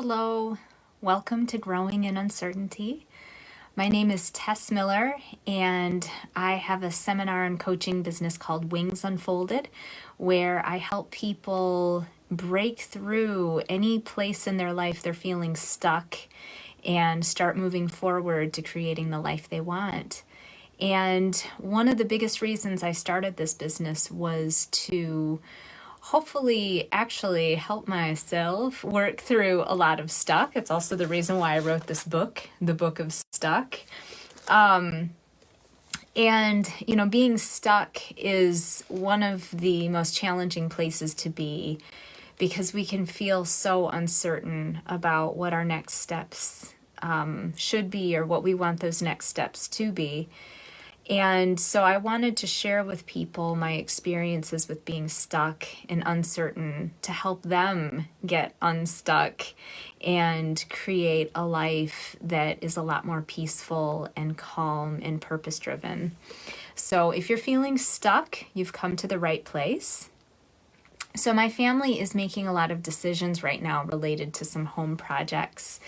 Hello, welcome to Growing in Uncertainty. My name is Tess Miller, and I have a seminar and coaching business called Wings Unfolded, where I help people break through any place in their life they're feeling stuck and start moving forward to creating the life they want. And one of the biggest reasons I started this business was to hopefully actually help myself work through a lot of stuck. It's also the reason why I wrote this book, The Book of Stuck. Being stuck is one of the most challenging places to be because we can feel so uncertain about what our next steps should be or what we want those next steps to be. And so I wanted to share with people my experiences with being stuck and uncertain to help them get unstuck and create a life that is a lot more peaceful and calm and purpose-driven. So if you're feeling stuck, you've come to the right place. So my family is making a lot of decisions right now related to some home projects.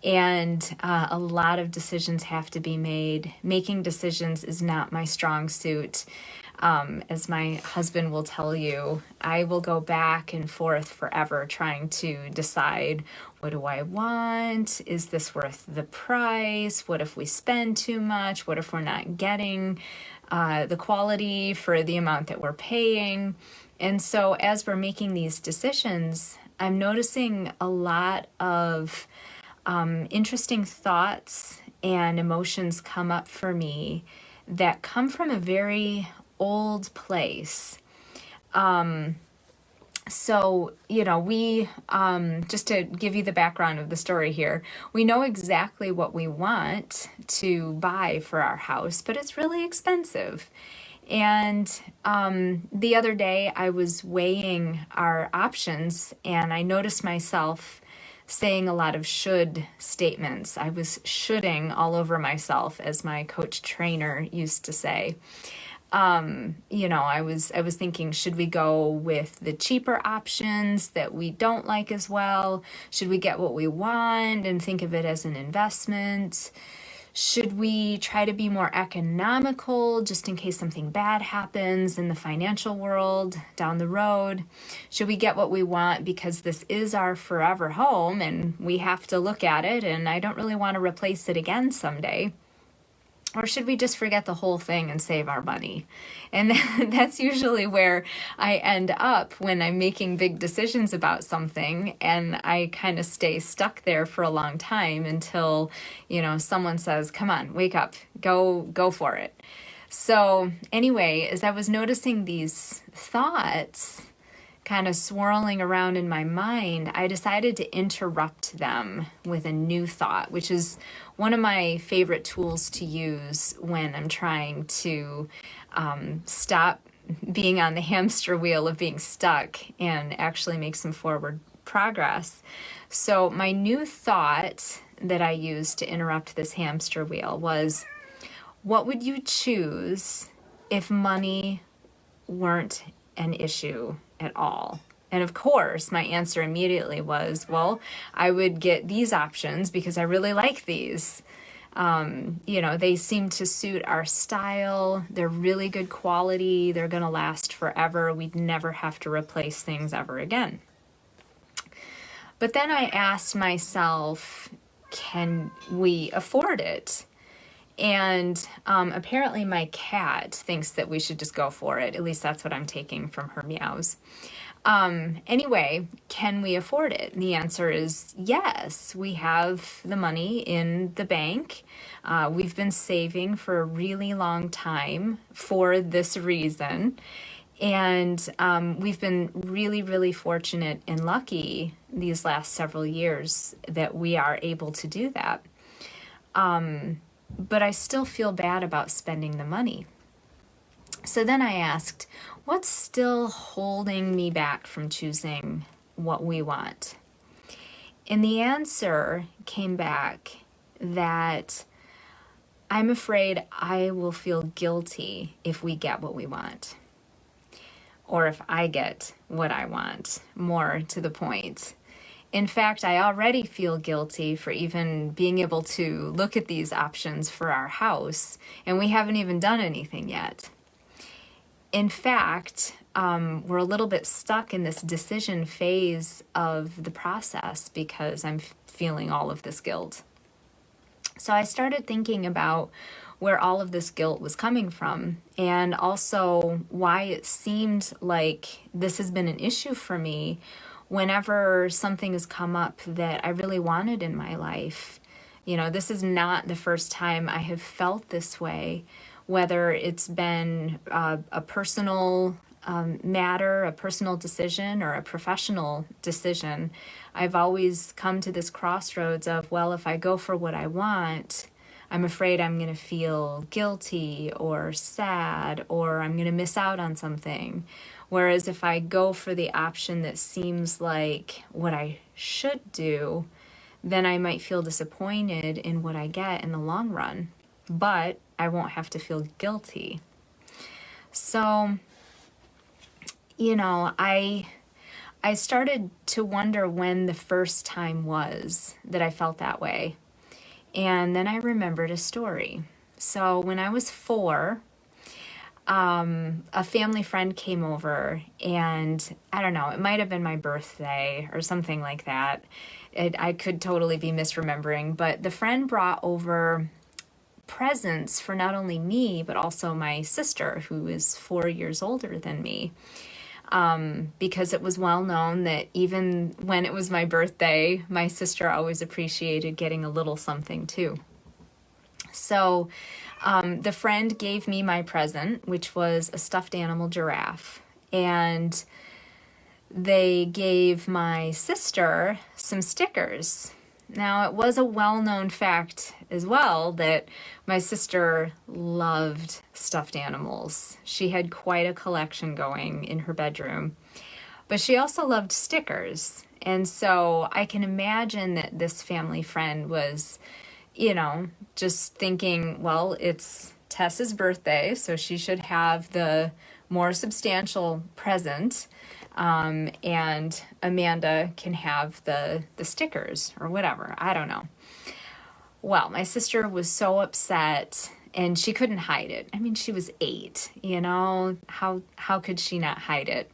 And a lot of decisions have to be made. Making decisions is not my strong suit. As my husband will tell you, I will go back and forth forever trying to decide, what do I want? Is this worth the price? What if we spend too much? What if we're not getting the quality for the amount that we're paying? And so as we're making these decisions, I'm noticing a lot of interesting thoughts and emotions come up for me that come from a very old place. We, just to give you the background of the story here, we know exactly what we want to buy for our house, but it's really expensive. And the other day I was weighing our options and I noticed myself saying a lot of should statements. I was shoulding all over myself, as my coach trainer used to say. I was thinking, should we go with the cheaper options that we don't like as well? Should we get what we want and think of it as an investment? Should we try to be more economical just in case something bad happens in the financial world down the road? Should we get what we want because this is our forever home and we have to look at it and I don't really want to replace it again someday? Or should we just forget the whole thing and save our money? And that's usually where I end up when I'm making big decisions about something, and I kind of stay stuck there for a long time until, someone says, come on, wake up, go for it. So anyway, as I was noticing these thoughts kind of swirling around in my mind, I decided to interrupt them with a new thought, which is one of my favorite tools to use when I'm trying to stop being on the hamster wheel of being stuck and actually make some forward progress. So my new thought that I used to interrupt this hamster wheel was, what would you choose if money weren't an issue at all? And of course, my answer immediately was, well, I would get these options because I really like these. They seem to suit our style. They're really good quality. They're going to last forever. We'd never have to replace things ever again. But then I asked myself, can we afford it? And apparently my cat thinks that we should just go for it. At least that's what I'm taking from her meows. Anyway, can we afford it? And the answer is yes. We have the money in the bank. We've been saving for a really long time for this reason. And we've been really, really fortunate and lucky these last several years that we are able to do that. But I still feel bad about spending the money. So then I asked, what's still holding me back from choosing what we want? And the answer came back that I'm afraid I will feel guilty if we get what we want, or if I get what I want, more to the point. In fact, I already feel guilty for even being able to look at these options for our house, and we haven't even done anything yet. In fact, we're a little bit stuck in this decision phase of the process because I'm feeling all of this guilt. So I started thinking about where all of this guilt was coming from, and also why it seemed like this has been an issue for me whenever something has come up that I really wanted in my life. You know, this is not the first time I have felt this way, whether it's been a personal matter, a personal decision, or a professional decision. I've always come to this crossroads of, well, if I go for what I want, I'm afraid I'm going to feel guilty or sad, or I'm going to miss out on something. Whereas if I go for the option that seems like what I should do, then I might feel disappointed in what I get in the long run, but I won't have to feel guilty. So, you know, I started to wonder when the first time was that I felt that way. And then I remembered a story. So when I was 4, a family friend came over, and I don't know, it might have been my birthday or something like that. I could totally be misremembering, but the friend brought over presents for not only me, but also my sister, who is 4 years older than me. Because it was well known that even when it was my birthday, my sister always appreciated getting a little something too. So the friend gave me my present, which was a stuffed animal giraffe. And they gave my sister some stickers. Now, it was a well-known fact as well that my sister loved stuffed animals. She had quite a collection going in her bedroom. But she also loved stickers. And so I can imagine that this family friend was, you know, just thinking, well, it's Tessa's birthday, so she should have the more substantial present. And Amanda can have the stickers or whatever. I don't know. Well, my sister was so upset, and she couldn't hide it. I mean, she was 8, you know, how could she not hide it?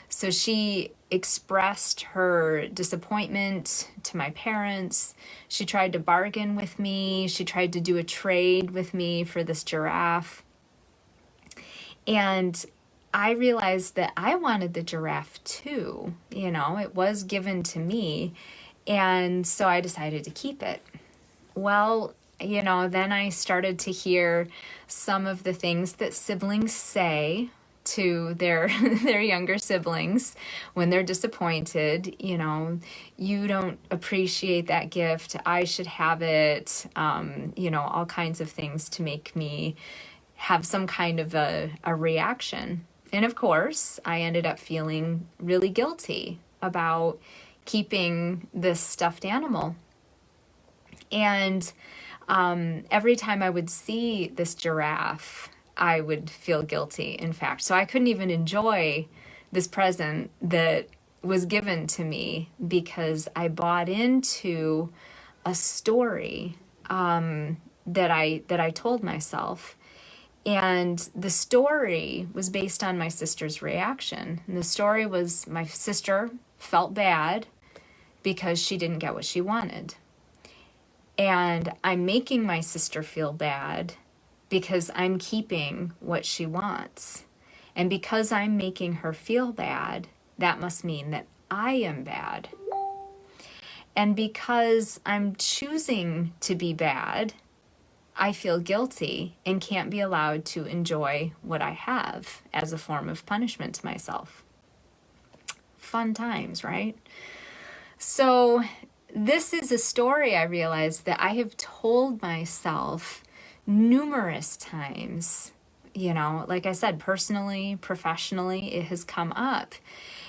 So she expressed her disappointment to my parents. She tried to bargain with me. She tried to do a trade with me for this giraffe. And I realized that I wanted the giraffe too. You know, it was given to me. And so I decided to keep it. Well, you know, then I started to hear some of the things that siblings say to their their younger siblings when they're disappointed. You know, you don't appreciate that gift, I should have it. You know, all kinds of things to make me have some kind of a reaction. And of course, I ended up feeling really guilty about keeping this stuffed animal. And every time I would see this giraffe, I would feel guilty, in fact. So I couldn't even enjoy this present that was given to me because I bought into a story that I told myself. And the story was based on my sister's reaction. And the story was my sister felt bad because she didn't get what she wanted. And I'm making my sister feel bad because I'm keeping what she wants. And because I'm making her feel bad, that must mean that I am bad. And because I'm choosing to be bad, I feel guilty and can't be allowed to enjoy what I have as a form of punishment to myself. Fun times, right? So this is a story I realized that I have told myself numerous times. You know, like I said, personally, professionally, it has come up.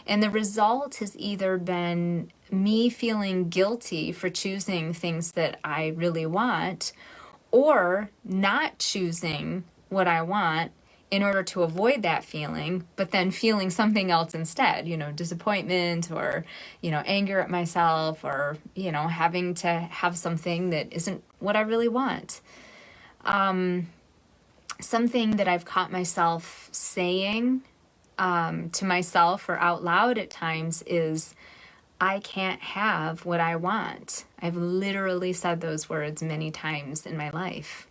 And the result has either been me feeling guilty for choosing things that I really want, or not choosing what I want in order to avoid that feeling, but then feeling something else instead, disappointment or, anger at myself or, having to have something that isn't what I really want. Something that I've caught myself saying to myself or out loud at times is, I can't have what I want. I've literally said those words many times in my life.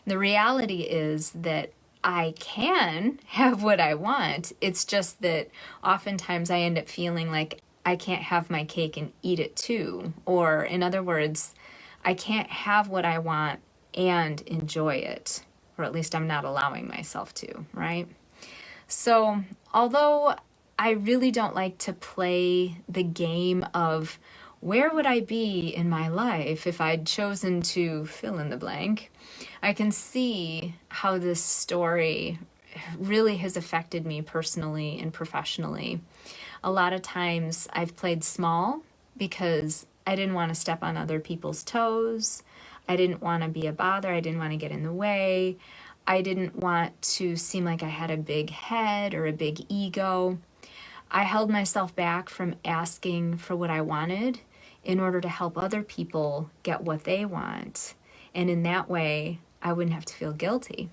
The reality is that I can have what I want. It's just that oftentimes I end up feeling like I can't have my cake and eat it too. Or in other words, I can't have what I want and enjoy it. Or at least I'm not allowing myself to, right? So although I really don't like to play the game of where would I be in my life if I'd chosen to fill in the blank, I can see how this story really has affected me personally and professionally. A lot of times I've played small because I didn't want to step on other people's toes. I didn't want to be a bother. I didn't want to get in the way. I didn't want to seem like I had a big head or a big ego. I held myself back from asking for what I wanted in order to help other people get what they want. And in that way, I wouldn't have to feel guilty.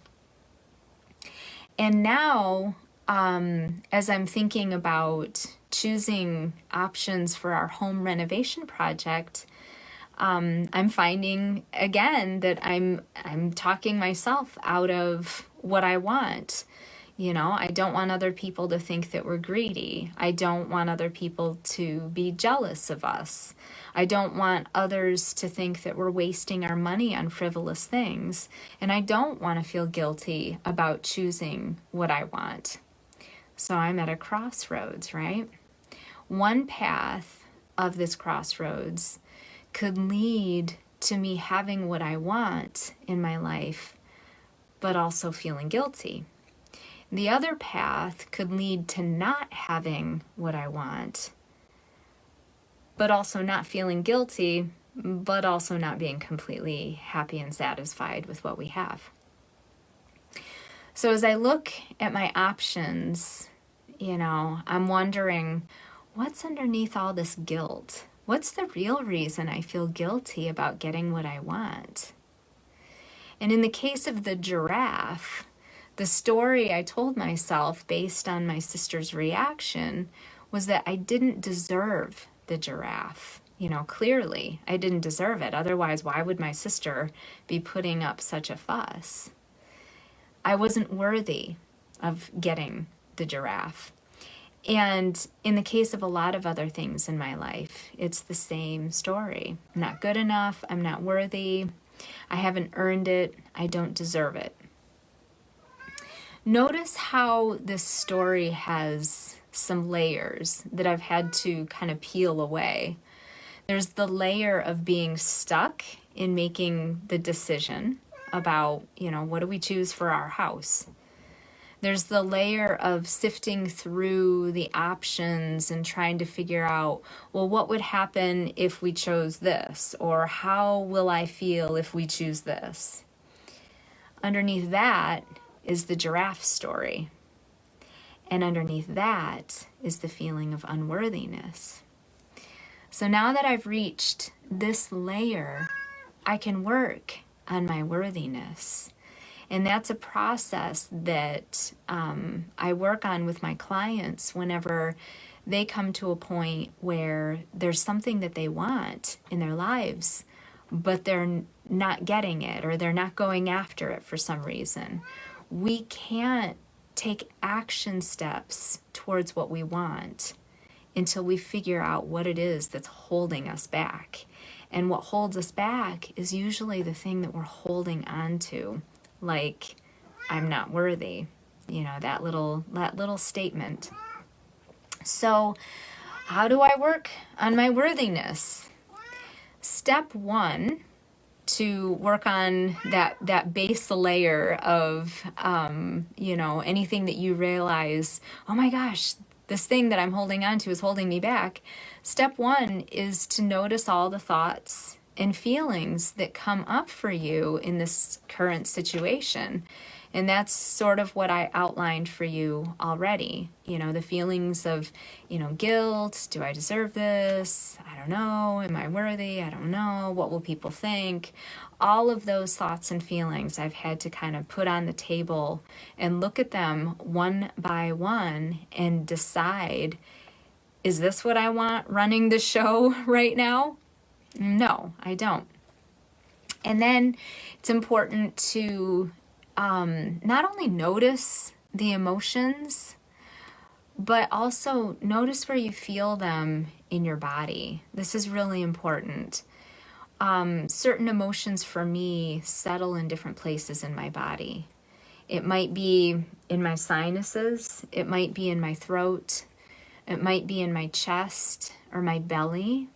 And now, as I'm thinking about choosing options for our home renovation project, I'm finding again that I'm talking myself out of what I want. I don't want other people to think that we're greedy. I don't want other people to be jealous of us. I don't want others to think that we're wasting our money on frivolous things. And I don't want to feel guilty about choosing what I want. So I'm at a crossroads, right? One path of this crossroads could lead to me having what I want in my life, but also feeling guilty. The other path could lead to not having what I want, but also not feeling guilty, but also not being completely happy and satisfied with what we have. So as I look at my options, I'm wondering, what's underneath all this guilt? What's the real reason I feel guilty about getting what I want? And in the case of the giraffe, the story I told myself based on my sister's reaction was that I didn't deserve the giraffe. Clearly I didn't deserve it. Otherwise, why would my sister be putting up such a fuss? I wasn't worthy of getting the giraffe. And in the case of a lot of other things in my life, it's the same story. I'm not good enough. I'm not worthy. I haven't earned it. I don't deserve it. Notice how this story has some layers that I've had to kind of peel away. There's the layer of being stuck in making the decision about, what do we choose for our house? There's the layer of sifting through the options and trying to figure out, well, what would happen if we chose this? Or how will I feel if we choose this? Underneath that is the giraffe story. And underneath that is the feeling of unworthiness. So now that I've reached this layer, I can work on my worthiness. And that's a process that I work on with my clients whenever they come to a point where there's something that they want in their lives, but they're not getting it or they're not going after it for some reason. We can't take action steps towards what we want until we figure out what it is that's holding us back. And what holds us back is usually the thing that we're holding on to, like, I'm not worthy, that little statement. So how do I work on my worthiness? Step one, to work on that base layer of, anything that you realize, oh my gosh, this thing that I'm holding on to is holding me back. Step one is to notice all the thoughts and feelings that come up for you in this current situation. And that's sort of what I outlined for you already. The feelings of, guilt. Do I deserve this? I don't know. Am I worthy? I don't know. What will people think? All of those thoughts and feelings I've had to kind of put on the table and look at them one by one and decide, is this what I want running the show right now? No, I don't. And then it's important to not only notice the emotions, but also notice where you feel them in your body. This is really important. Certain emotions for me settle in different places in my body. It might be in my sinuses, it might be in my throat, it might be in my chest or my belly.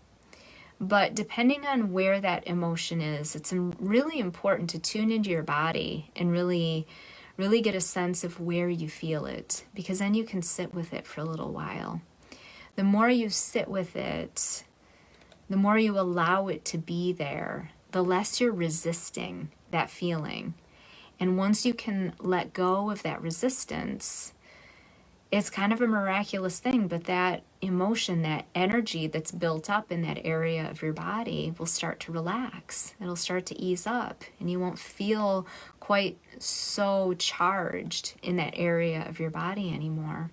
But depending on where that emotion is, it's really important to tune into your body and really get a sense of where you feel it, because then you can sit with it for a little while. The more you sit with it, the more you allow it to be there, the less you're resisting that feeling. And once you can let go of that resistance, it's kind of a miraculous thing, but that emotion, that energy that's built up in that area of your body will start to relax. It'll start to ease up, and you won't feel quite so charged in that area of your body anymore.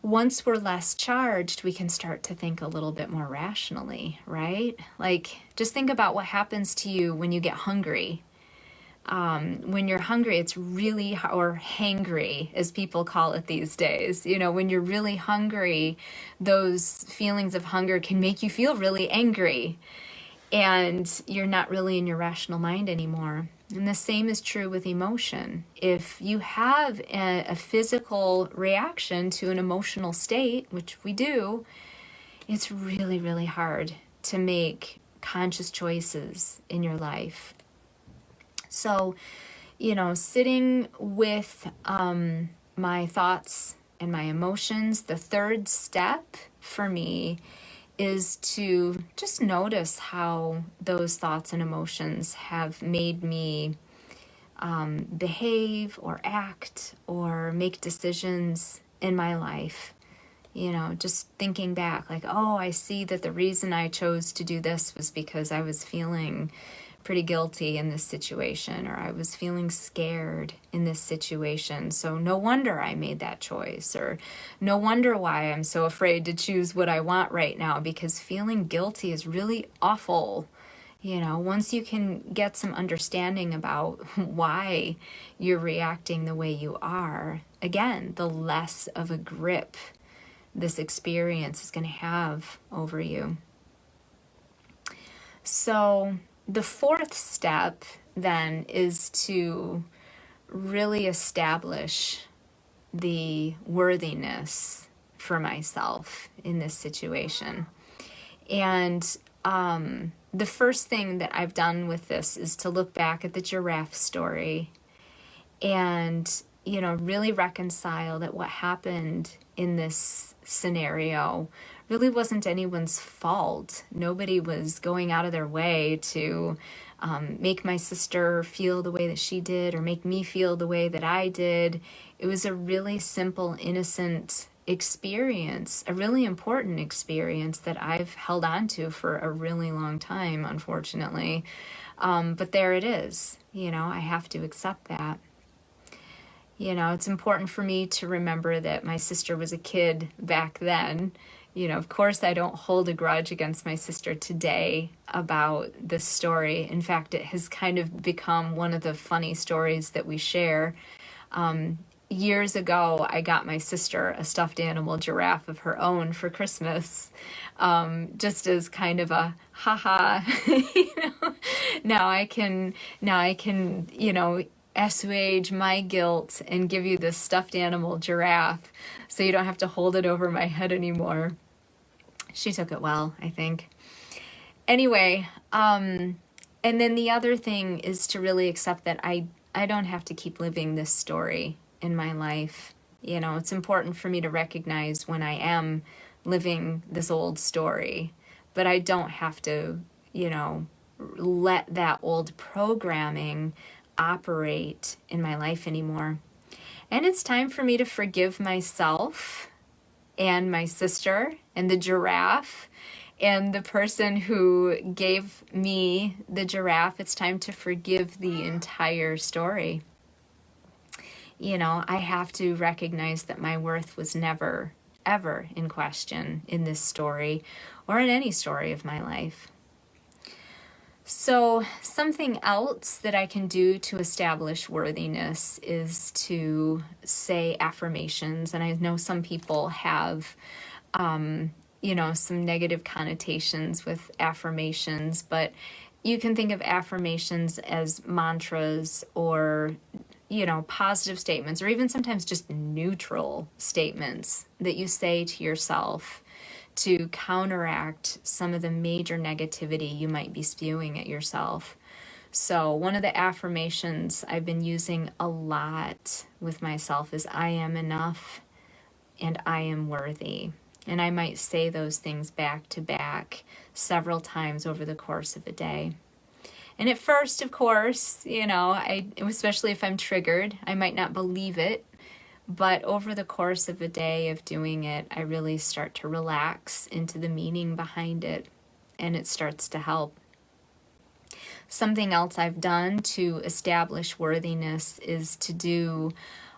Once we're less charged, we can start to think a little bit more rationally, right? Like, just think about what happens to you when you get hungry. When you're hungry, it's really, or hangry, as people call it these days. When you're really hungry, those feelings of hunger can make you feel really angry, and you're not really in your rational mind anymore. And the same is true with emotion. If you have a physical reaction to an emotional state, which we do, it's really, really hard to make conscious choices in your life. So, sitting with my thoughts and my emotions, the third step for me is to just notice how those thoughts and emotions have made me behave or act or make decisions in my life. Just thinking back, like, oh, I see that the reason I chose to do this was because I was feeling pretty guilty in this situation, or I was feeling scared in this situation. So no wonder I made that choice, or no wonder why I'm so afraid to choose what I want right now, because feeling guilty is really awful. Once you can get some understanding about why you're reacting the way you are, again, the less of a grip this experience is going to have over you. So the fourth step then is to really establish the worthiness for myself in this situation. And the first thing that I've done with this is to look back at the giraffe story and, really reconcile that what happened in this scenario really wasn't anyone's fault. Nobody was going out of their way to make my sister feel the way that she did or make me feel the way that I did. It was a really simple, innocent experience, a really important experience that I've held on to for a really long time, unfortunately. But there it is. I have to accept that. It's important for me to remember that my sister was a kid back then. Of course, I don't hold a grudge against my sister today about this story. In fact, it has kind of become one of the funny stories that we share. Years ago, I got my sister a stuffed animal giraffe of her own for Christmas, just as kind of a haha. Now I can assuage my guilt and give you this stuffed animal giraffe so you don't have to hold it over my head anymore. She took it well, I think. Anyway, and then the other thing is to really accept that I don't have to keep living this story in my life. It's important for me to recognize when I am living this old story, but I don't have to, let that old programming operate in my life anymore. And it's time for me to forgive myself and my sister and the giraffe and the person who gave me the giraffe. It's time to forgive the entire story. You know, I have to recognize that my worth was never, ever in question in this story or in any story of my life. So something else that I can do to establish worthiness is to say affirmations. And I know some people have, some negative connotations with affirmations, but you can think of affirmations as mantras or, positive statements, or even sometimes just neutral statements that you say to yourself to counteract some of the major negativity you might be spewing at yourself. So one of the affirmations I've been using a lot with myself is I am enough and I am worthy. And I might say those things back to back several times over the course of a day. And at first, of course, especially if I'm triggered, I might not believe it. But over the course of a day of doing it, I really start to relax into the meaning behind it, and it starts to help. Something else I've done to establish worthiness is to do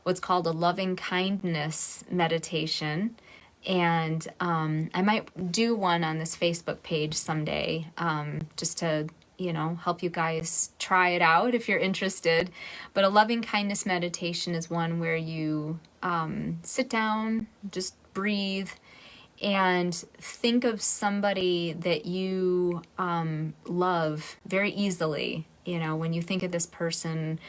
what's called a loving kindness meditation. And I might do one on this Facebook page someday, just to help you guys try it out if you're interested. But a loving kindness meditation is one where you sit down, just breathe, and think of somebody that you love very easily. When you think of this person,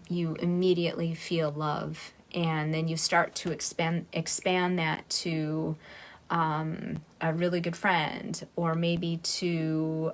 you immediately feel love. And then you start to expand that to a really good friend, or maybe to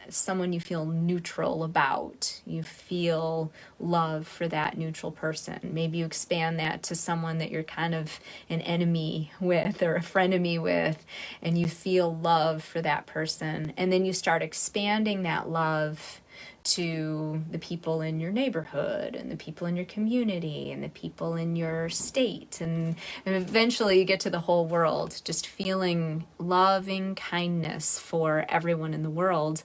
someone you feel neutral about. You feel love for that neutral person. Maybe you expand that to someone that you're kind of an enemy with or a frenemy with, and you feel love for that person. And then you start expanding that love to the people in your neighborhood and the people in your community and the people in your state. And eventually you get to the whole world, just feeling loving kindness for everyone in the world.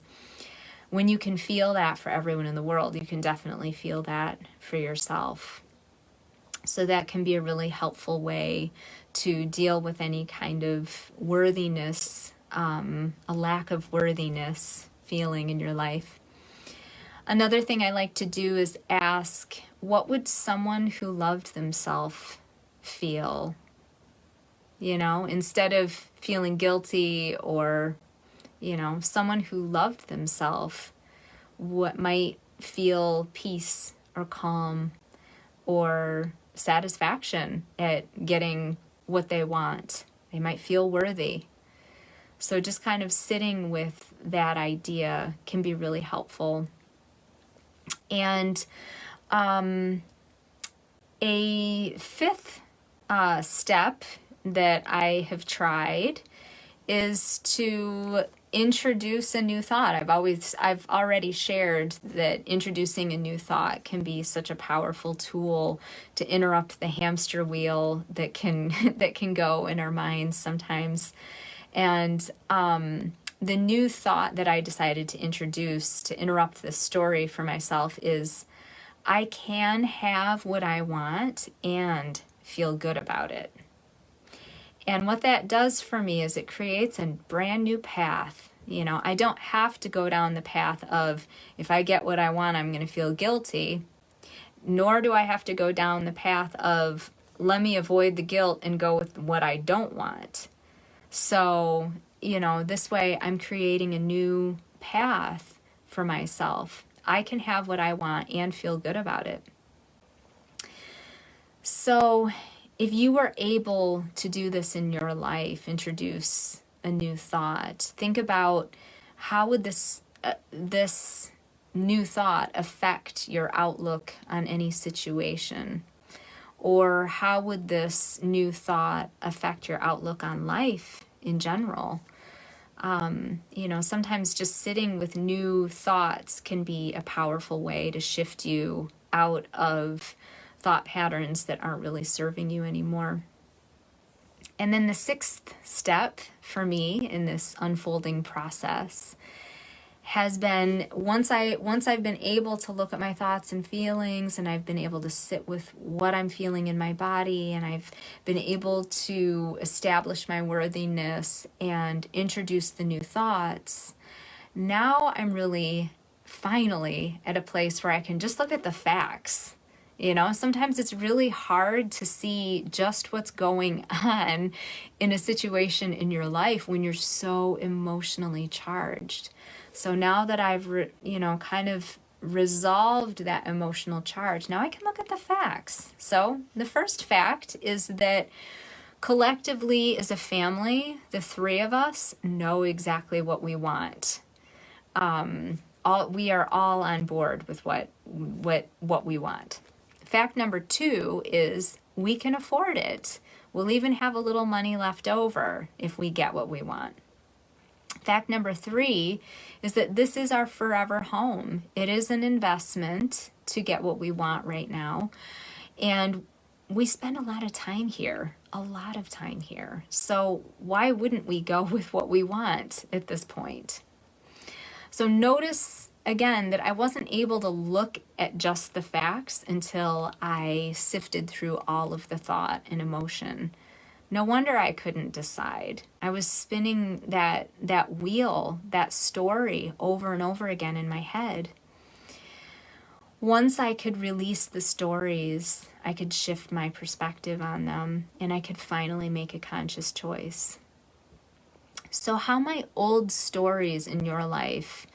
When you can feel that for everyone in the world, you can definitely feel that for yourself. So that can be a really helpful way to deal with any kind of worthiness, a lack of worthiness feeling in your life. Another thing I like to do is ask, what would someone who loved themselves feel? Instead of feeling guilty, or, someone who loved themselves, what might feel peace or calm or satisfaction at getting what they want. They might feel worthy. So just kind of sitting with that idea can be really helpful. And a fifth step that I have tried is to introduce a new thought. I've already shared that introducing a new thought can be such a powerful tool to interrupt the hamster wheel that can go in our minds sometimes. And the new thought that I decided to introduce to interrupt this story for myself is, I can have what I want and feel good about it. And what that does for me is it creates a brand new path. I don't have to go down the path of, if I get what I want, I'm going to feel guilty. Nor do I have to go down the path of, let me avoid the guilt and go with what I don't want. So, this way I'm creating a new path for myself. I can have what I want and feel good about it. So if you were able to do this in your life, introduce a new thought, think about how would this new thought affect your outlook on any situation? Or how would this new thought affect your outlook on life in general? Sometimes just sitting with new thoughts can be a powerful way to shift you out of thought patterns that aren't really serving you anymore. And then the sixth step for me in this unfolding process has been once I've been able to look at my thoughts and feelings, and I've been able to sit with what I'm feeling in my body, and I've been able to establish my worthiness and introduce the new thoughts, now I'm really finally at a place where I can just look at the facts. Sometimes it's really hard to see just what's going on in a situation in your life when you're so emotionally charged. So now that I've, kind of resolved that emotional charge, now I can look at the facts. So the first fact is that collectively as a family, the three of us know exactly what we want. We are all on board with what we want. Fact number 2 is we can afford it. We'll even have a little money left over if we get what we want. Fact number 3 is that this is our forever home. It is an investment to get what we want right now. And we spend a lot of time here. So why wouldn't we go with what we want at this point? So notice again that I wasn't able to look at just the facts until I sifted through all of the thought and emotion. No wonder I couldn't decide. I was spinning that wheel, that story over and over again in my head. Once I could release the stories, I could shift my perspective on them, and I could finally make a conscious choice. So how might old stories in your life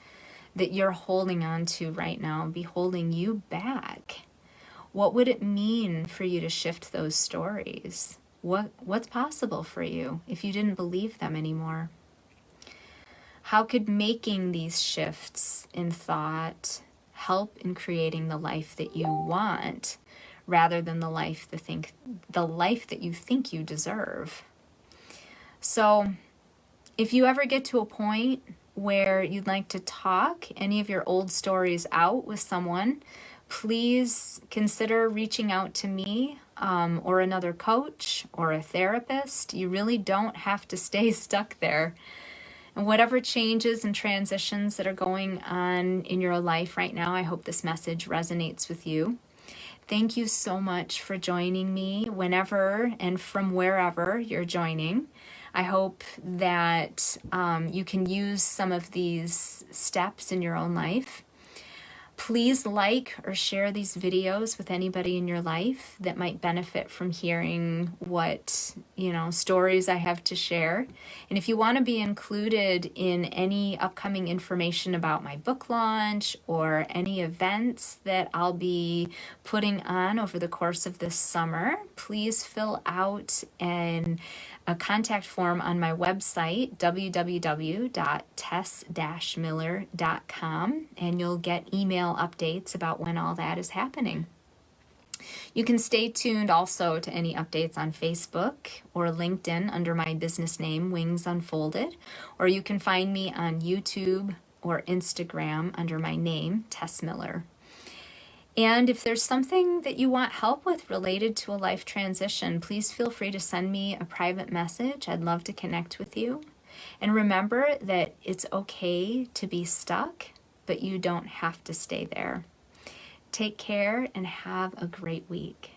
that you're holding on to right now be holding you back? What would it mean for you to shift those stories? What's possible for you if you didn't believe them anymore? How could making these shifts in thought help in creating the life that you want rather than the life that you think you deserve? So if you ever get to a point where you'd like to talk any of your old stories out with someone, please consider reaching out to me or another coach or a therapist. You really don't have to stay stuck there. And whatever changes and transitions that are going on in your life right now, I hope this message resonates with you. Thank you so much for joining me whenever and from wherever you're joining. I hope that you can use some of these steps in your own life. Please like or share these videos with anybody in your life that might benefit from hearing what, stories I have to share. And if you want to be included in any upcoming information about my book launch or any events that I'll be putting on over the course of this summer, please fill out a contact form on my website, www.tess-miller.com, and you'll get email updates about when all that is happening. You can stay tuned also to any updates on Facebook or LinkedIn under my business name, Wings Unfolded, or you can find me on YouTube or Instagram under my name, Tess Miller. And if there's something that you want help with related to a life transition, please feel free to send me a private message. I'd love to connect with you. And remember that it's okay to be stuck, but you don't have to stay there. Take care and have a great week.